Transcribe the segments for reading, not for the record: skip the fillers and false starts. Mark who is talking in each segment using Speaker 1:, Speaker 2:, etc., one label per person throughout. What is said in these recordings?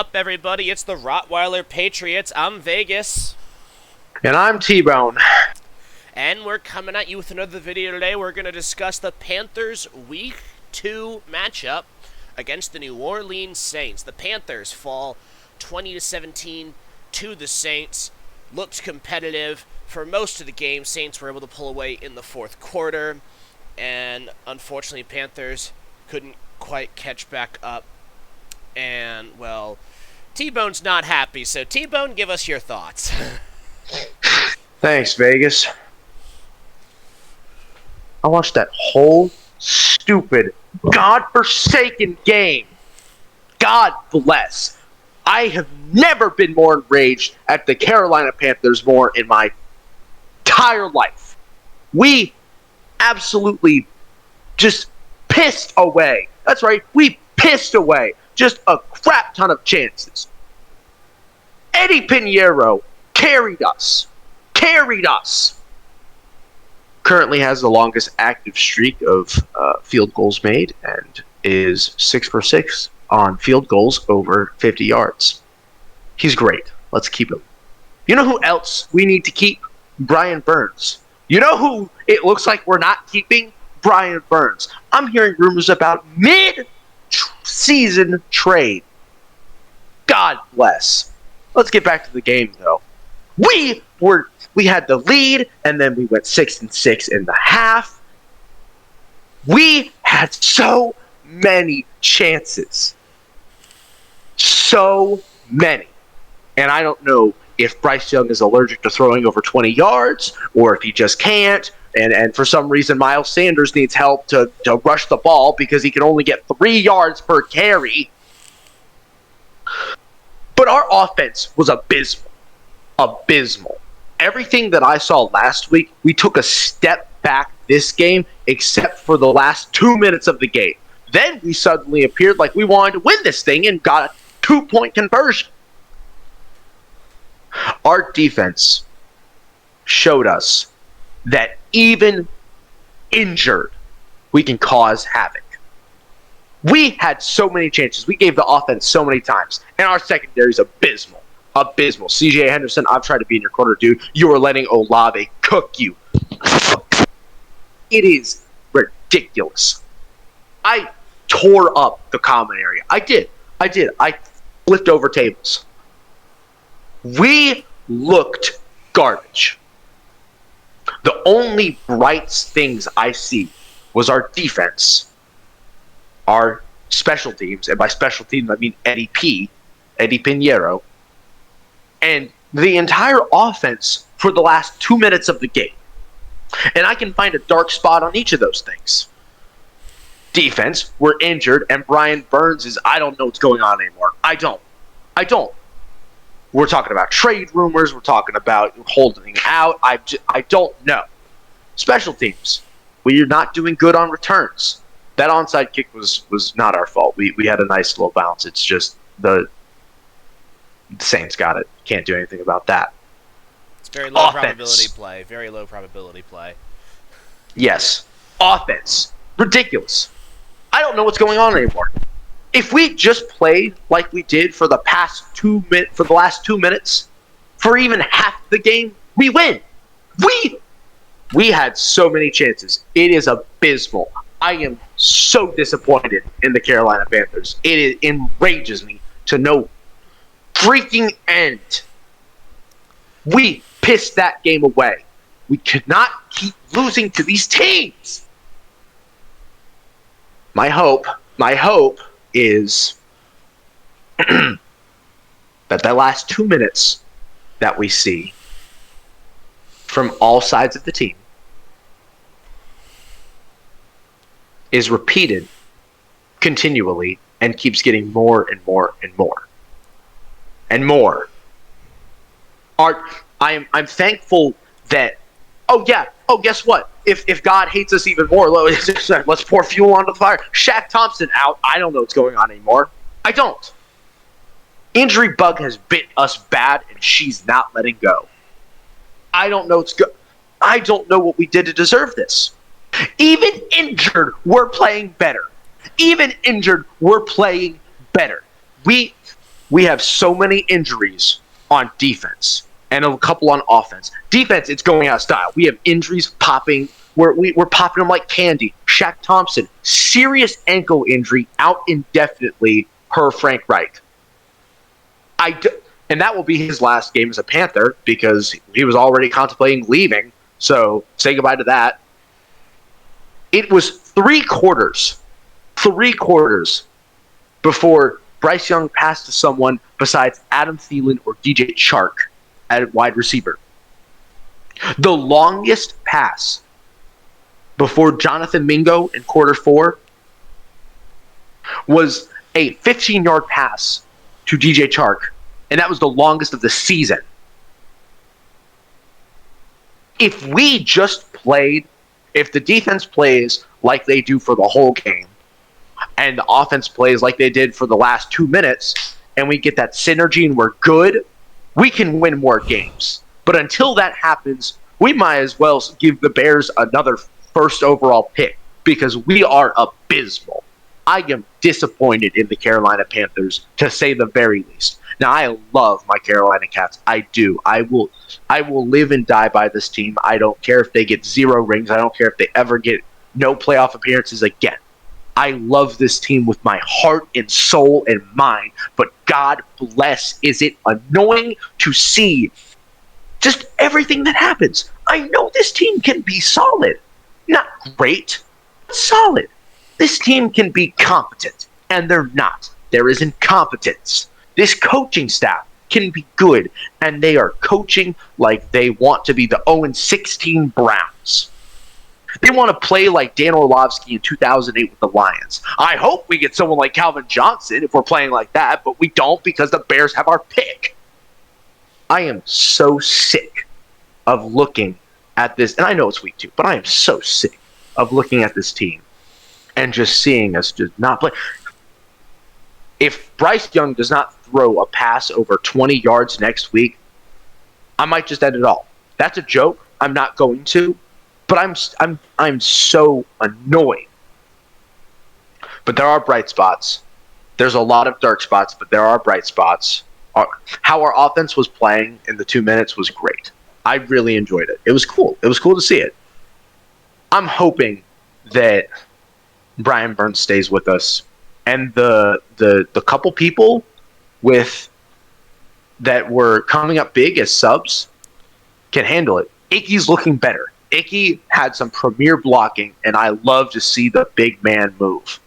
Speaker 1: up, everybody? It's the Rottweiler Patriots. I'm Vegas.
Speaker 2: And I'm T-Bone.
Speaker 1: And we're coming at you with another video today. We're going to discuss the Panthers Week 2 matchup against the New Orleans Saints. The Panthers fall 20-17 to the Saints. Looked competitive for most of the game. Saints were able to pull away in the fourth quarter. And unfortunately, Panthers couldn't quite catch back up. And, well, T-Bone's not happy. So, T-Bone, give us your thoughts.
Speaker 2: Thanks, Vegas. I watched that whole stupid, godforsaken game. God bless. I have never been more enraged at the Carolina Panthers more in my entire life. We absolutely just pissed away. That's right, we pissed away just a crap ton of chances. Eddie Pinheiro carried us. Currently has the longest active streak of field goals made and is 6 for 6 on field goals over 50 yards. He's great. Let's keep him. You know who else we need to keep? Brian Burns. You know who it looks like we're not keeping? Brian Burns. I'm hearing rumors about mid-season trade. God bless. Let's get back to the game, though. We had the lead, and then we went 6-6 in the half. We had so many chances. So many. And I don't know if Bryce Young is allergic to throwing over 20 yards, or if he just can't, and for some reason Miles Sanders needs help to rush the ball because he can only get 3 yards per carry. But our offense was abysmal. Everything that I saw last week, we took a step back this game, except for the last 2 minutes of the game. Then we suddenly appeared like we wanted to win this thing and got a 2-point conversion. Our defense showed us that even injured, we can cause havoc. We had so many chances. We gave the offense so many times, and our secondary is abysmal. CJ Henderson, I've tried to be in your corner, dude. You are letting Olave cook you. It is ridiculous. I tore up the common area. I did. I flipped over tables. We looked garbage. The only bright things I see was our defense, our special teams, and by special teams I mean Eddie Pinheiro, and the entire offense for the last 2 minutes of the game. And I can find a dark spot on each of those things. Defense, we're injured, and Brian Burns is, I don't know what's going on anymore. I don't. We're talking about trade rumors. We're talking about holding out. I don't know. Special teams, we're not doing good on returns. That onside kick was not our fault. We had a nice little bounce. It's just the Saints got it. Can't do anything about that.
Speaker 1: It's very low probability play. Very low probability play.
Speaker 2: Yes. Offense. Ridiculous. I don't know what's going on anymore. If we just played like we did for the last 2 minutes, for even half the game, we win. We had so many chances. It is abysmal. I am so disappointed in the Carolina Panthers. It enrages me to no freaking end. We pissed that game away. We could not keep losing to these teams. My hope is that last 2 minutes that we see from all sides of the team is repeated continually and keeps getting more and more and more and more. I'm thankful that, guess what? If God hates us even more, let's pour fuel onto the fire. Shaq Thompson out. I don't know what's going on anymore. I don't. Injury bug has bit us bad, and she's not letting go. I don't know what we did to deserve this. Even injured, we're playing better. We we have so many injuries on defense and a couple on offense. Defense, it's going out of style. We have injuries popping. We're popping them like candy. Shaq Thompson, serious ankle injury, out indefinitely per Frank Reich. And that will be his last game as a Panther because he was already contemplating leaving. So say goodbye to that. It was three quarters before Bryce Young passed to someone besides Adam Thielen or DJ Chark at wide receiver. The longest pass before Jonathan Mingo in quarter 4 was a 15-yard pass to DJ Chark, and that was the longest of the season. If the defense plays like they do for the whole game, and the offense plays like they did for the last 2 minutes, and we get that synergy and we're good, we can win more games. But until that happens, we might as well give the Bears another first overall pick because we are abysmal. I am disappointed in the Carolina Panthers, to say the very least. Now, I love my Carolina Cats. I do. I will live and die by this team. I don't care if they get 0 rings. I don't care if they ever get no playoff appearances again. I love this team with my heart and soul and mind, but God bless, is it annoying to see just everything that happens. I know this team can be solid. Not great, but solid. This team can be competent, and they're not. There is incompetence. This coaching staff can be good, and they are coaching like they want to be the 0-16 Browns. They want to play like Dan Orlovsky in 2008 with the Lions. I hope we get someone like Calvin Johnson if we're playing like that, but we don't because the Bears have our pick. I am so sick of looking at this, and I know it's week 2, but I am so sick of looking at this team and just seeing us just not play. If Bryce Young does not throw a pass over 20 yards next week, I might just end it all. That's a joke. I'm not going to. But I'm so annoyed. But there are bright spots. There's a lot of dark spots, but there are bright spots. How our offense was playing in the 2 minutes was great. I really enjoyed it. It was cool. It was cool to see it. I'm hoping that Brian Burns stays with us, and the couple people that were coming up big as subs can handle it. Icky's looking better. Icky had some premier blocking, and I love to see the big man move.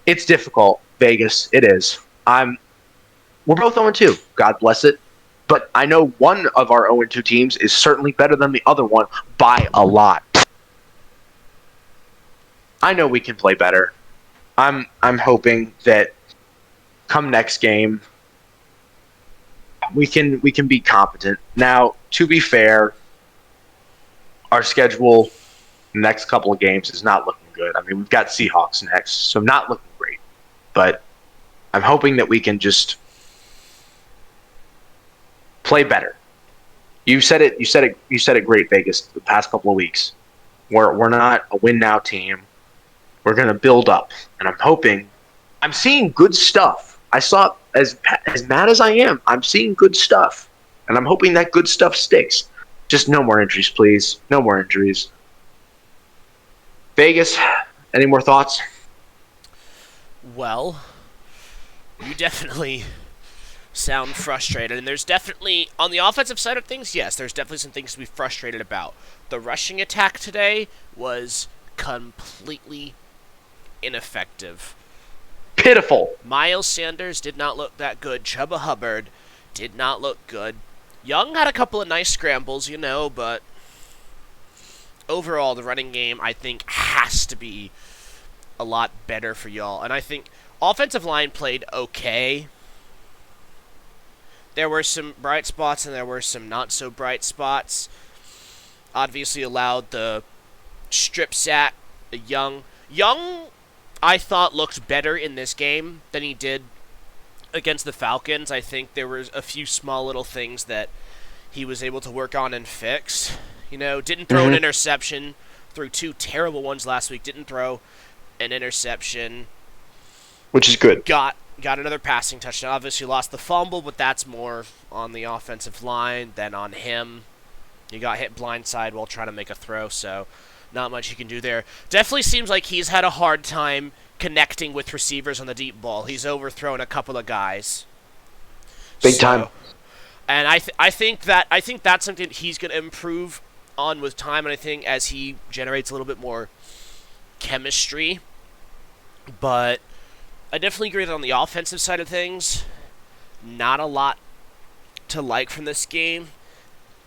Speaker 2: It's difficult, Vegas. It is. We're both 0-2. God bless it. But I know one of our 0-2 teams is certainly better than the other one by a lot. I know we can play better. I'm hoping that come next game, we can be competent. Now, to be fair, our schedule the next couple of games is not looking good. I mean, we've got Seahawks next, so not looking great. But I'm hoping that we can just play better. You said it great, Vegas, the past couple of weeks. We're not a win now team. We're going to build up, and I'm seeing good stuff. I saw, as mad as I am, I'm seeing good stuff. And I'm hoping that good stuff sticks. Just no more injuries, please. No more injuries. Vegas, any more thoughts?
Speaker 1: Well, you definitely sound frustrated. And there's definitely, on the offensive side of things, yes, there's definitely some things to be frustrated about. The rushing attack today was completely ineffective.
Speaker 2: Pitiful.
Speaker 1: Miles Sanders did not look that good. Chuba Hubbard did not look good. Young had a couple of nice scrambles, but overall, the running game, I think, has to be a lot better for y'all. And I think offensive line played okay. There were some bright spots and there were some not so bright spots. Obviously allowed the strip sack. Young, I thought, looked better in this game than he did against the Falcons. I think there was a few small little things that he was able to work on and fix. Didn't throw an interception. Threw 2 terrible ones last week. Didn't throw an interception.
Speaker 2: which is good.
Speaker 1: Got another passing touchdown. Obviously lost the fumble, but that's more on the offensive line than on him. He got hit blindside while trying to make a throw, so not much he can do there. Definitely seems like he's had a hard time connecting with receivers on the deep ball. He's overthrown a couple of guys.
Speaker 2: Big time.
Speaker 1: And I think that's something he's going to improve on with time, and I think as he generates a little bit more chemistry. But I definitely agree that on the offensive side of things, not a lot to like from this game.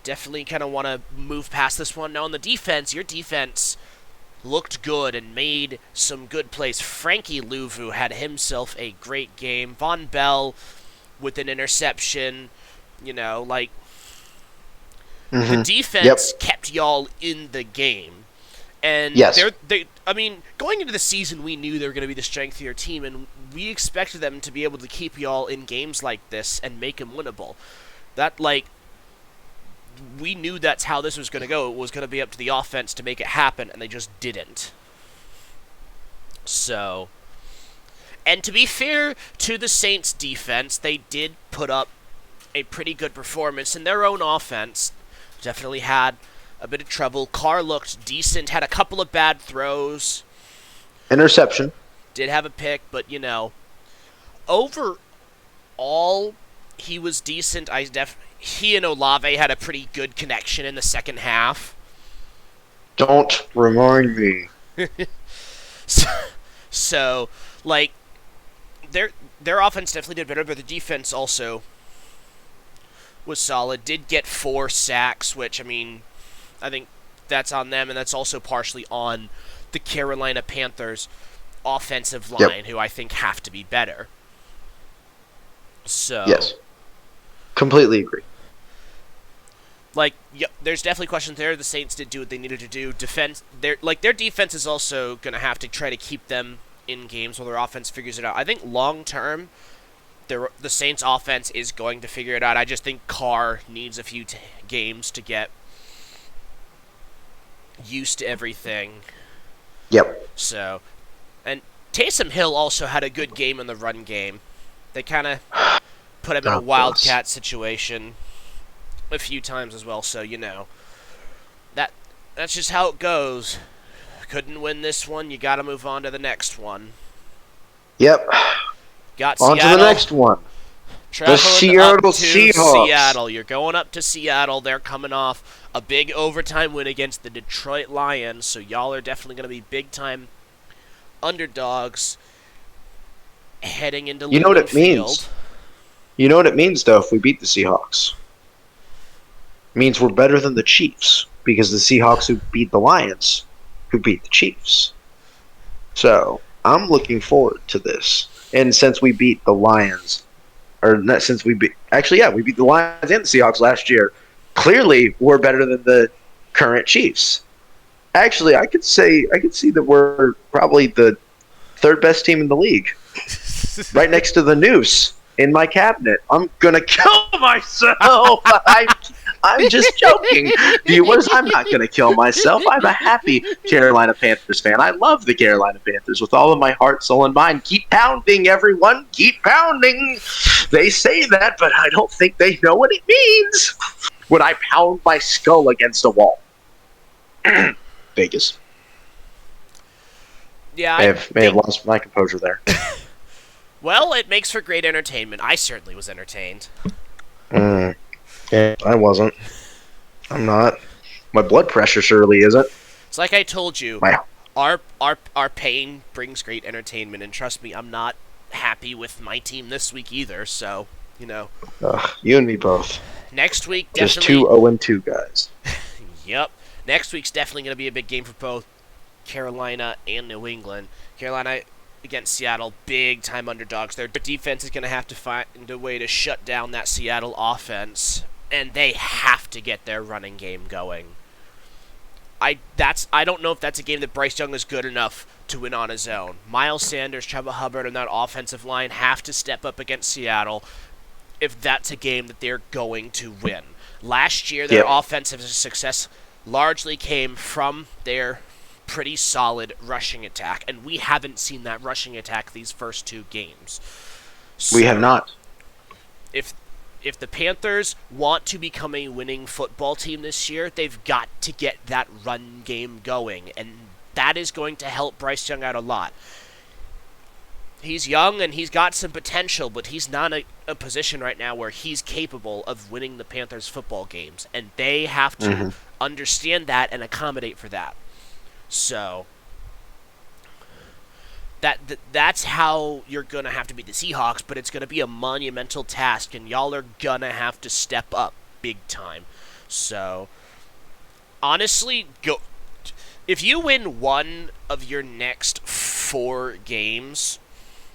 Speaker 1: Definitely kind of want to move past this one. Now on the defense, your defense looked good and made some good plays. Frankie Louvu had himself a great game. Von Bell with an interception. You know, like, the defense kept y'all in the game. And going into the season, we knew they were going to be the strength of your team, and we expected them to be able to keep y'all in games like this and make them winnable. We knew that's how this was going to go. It was going to be up to the offense to make it happen, and they just didn't. So, and to be fair to the Saints defense, they did put up a pretty good performance in their own offense. Definitely had a bit of trouble. Carr looked decent, had a couple of bad throws.
Speaker 2: Interception.
Speaker 1: Did have a pick, but, overall, he was decent. He and Olave had a pretty good connection in the second half.
Speaker 2: Don't remind me.
Speaker 1: So, their offense definitely did better, but the defense also was solid. Did get 4 sacks, which, I think that's on them, and that's also partially on the Carolina Panthers offensive line, who I think have to be better. So,
Speaker 2: yes, completely agree.
Speaker 1: There's definitely questions there. The Saints did do what they needed to do. Their defense is also going to have to try to keep them in games while their offense figures it out. I think long term, the Saints offense is going to figure it out. I just think Carr needs a few games to get used to everything.
Speaker 2: Yep.
Speaker 1: So, and Taysom Hill also had a good game in the run game. They kind of put him in a wildcat situation a few times as well, so that's just how it goes. Couldn't win this one, you got to move on to the next one.
Speaker 2: Yep.
Speaker 1: Got
Speaker 2: on
Speaker 1: Seattle.
Speaker 2: To the next one.
Speaker 1: The
Speaker 2: Seattle Seahawks.
Speaker 1: Seattle. You're going up to Seattle. They're coming off a big overtime win against the Detroit Lions, so y'all are definitely going to be big-time underdogs heading into
Speaker 2: You know what it
Speaker 1: Field.
Speaker 2: means? You know what it means, though, if we beat the Seahawks? It means we're better than the Chiefs, because the Seahawks who beat the Lions, who beat the Chiefs. So, I'm looking forward to this. And since we beat the Lions, or not since we beat, we beat the Lions and the Seahawks last year, clearly we're better than the current Chiefs. Actually, I could see that we're probably the third best team in the league. Right next to the Noose in my cabinet. I'm going to kill myself. I'm just joking. Viewers, I'm not going to kill myself. I'm a happy Carolina Panthers fan. I love the Carolina Panthers with all of my heart, soul, and mind. Keep pounding, everyone. Keep pounding. They say that, but I don't think they know what it means when I pound my skull against a wall. Vegas.
Speaker 1: Yeah,
Speaker 2: may have lost my composure there.
Speaker 1: Well, it makes for great entertainment. I certainly was entertained.
Speaker 2: Yeah, I wasn't. I'm not. My blood pressure surely isn't.
Speaker 1: It's like I told you.
Speaker 2: Wow.
Speaker 1: Our pain brings great entertainment, and trust me, I'm not happy with my team this week either. So,
Speaker 2: you and me both.
Speaker 1: Next week, definitely.
Speaker 2: Just 2 0-2 guys.
Speaker 1: Yep. Next week's definitely going to be a big game for both Carolina and New England. Carolina against Seattle, big-time underdogs. Their defense is going to have to find a way to shut down that Seattle offense, and they have to get their running game going. I don't know if that's a game that Bryce Young is good enough to win on his own. Miles Sanders, Chuba Hubbard, and that offensive line have to step up against Seattle if that's a game that they're going to win. Last year, their offensive success largely came from their pretty solid rushing attack, and we haven't seen that rushing attack these first 2 games. So
Speaker 2: We have not.
Speaker 1: If the Panthers want to become a winning football team this year, they've got to get that run game going, and that is going to help Bryce Young out a lot. He's young and he's got some potential, but he's not in a position right now where he's capable of winning the Panthers football games, and they have to understand that and accommodate for that. So that's how you're going to have to beat the Seahawks, but it's going to be a monumental task, and y'all are going to have to step up big time. So honestly, go. If you win one of your next 4 games,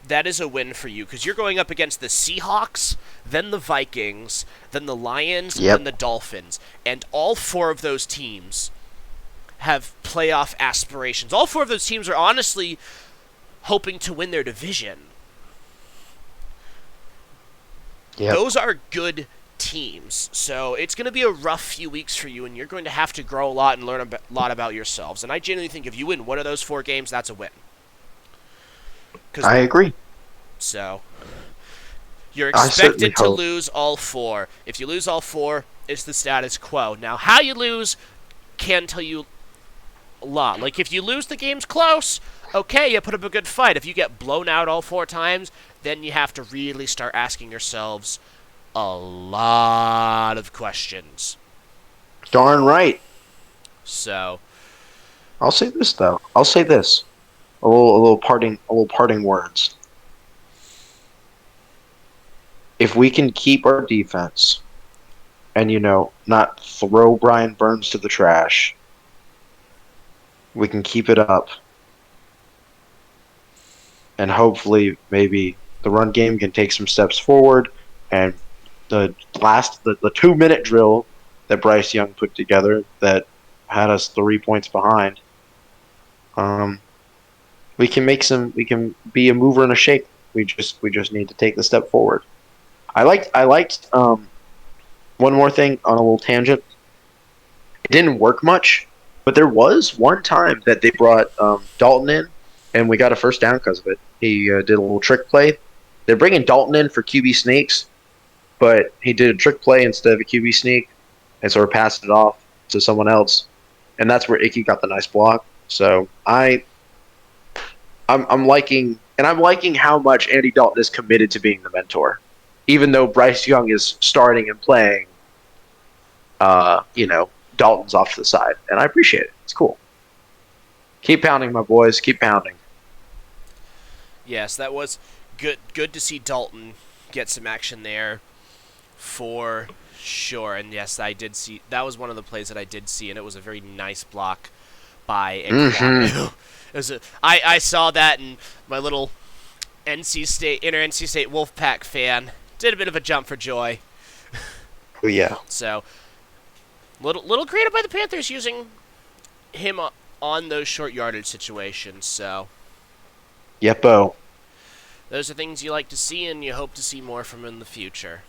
Speaker 1: that is a win for you, because you're going up against the Seahawks, then the Vikings, then the Lions, then the Dolphins. And all 4 of those teams have playoff aspirations. All 4 of those teams are honestly hoping to win their division. Those are good teams. So it's going to be a rough few weeks for you, and you're going to have to grow a lot and learn a lot about yourselves. And I genuinely think if you win one of those 4 games, that's a win.
Speaker 2: I agree.
Speaker 1: So you're expected to lose all 4. If you lose all 4, it's the status quo. Now, how you lose can tell you a lot. Like, if you lose the games close, okay, you put up a good fight. If you get blown out all 4 times, then you have to really start asking yourselves a lot of questions.
Speaker 2: Darn right.
Speaker 1: So
Speaker 2: I'll say this though. A little parting words. If we can keep our defense and, not throw Brian Burns to the trash, we can keep it up. And hopefully maybe the run game can take some steps forward, and the 2-minute drill that Bryce Young put together that had us 3 points behind, we can be a mover and a shake. We just need to take the step forward. I liked one more thing on a little tangent. It didn't work much, but there was one time that they brought Dalton in, and we got a first down because of it. He did a little trick play. They're bringing Dalton in for QB sneaks, but he did a trick play instead of a QB sneak, and sort of passed it off to someone else, and that's where Icky got the nice block. So I'm liking how much Andy Dalton is committed to being the mentor, even though Bryce Young is starting and playing. Dalton's off to the side, and I appreciate it. It's cool. Keep pounding, my boys. Keep pounding.
Speaker 1: Yes, that was good. Good to see Dalton get some action there, for sure. And yes, I did see that was one of the plays that I did see, and it was a very nice block by Iguanu. I saw that, and my little inner NC State Wolfpack fan did a bit of a jump for joy.
Speaker 2: Oh, yeah.
Speaker 1: So, little creative by the Panthers using him on those short yardage situations. So,
Speaker 2: Yepo.
Speaker 1: Those are things you like to see, and you hope to see more from in the future.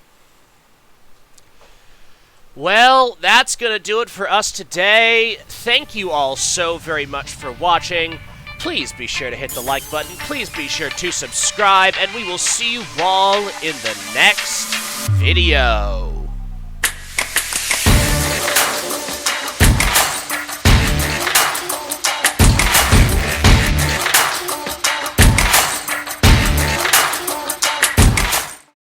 Speaker 1: Well, that's going to do it for us today. Thank you all so very much for watching. Please be sure to hit the like button. Please be sure to subscribe, and we will see you all in the next video.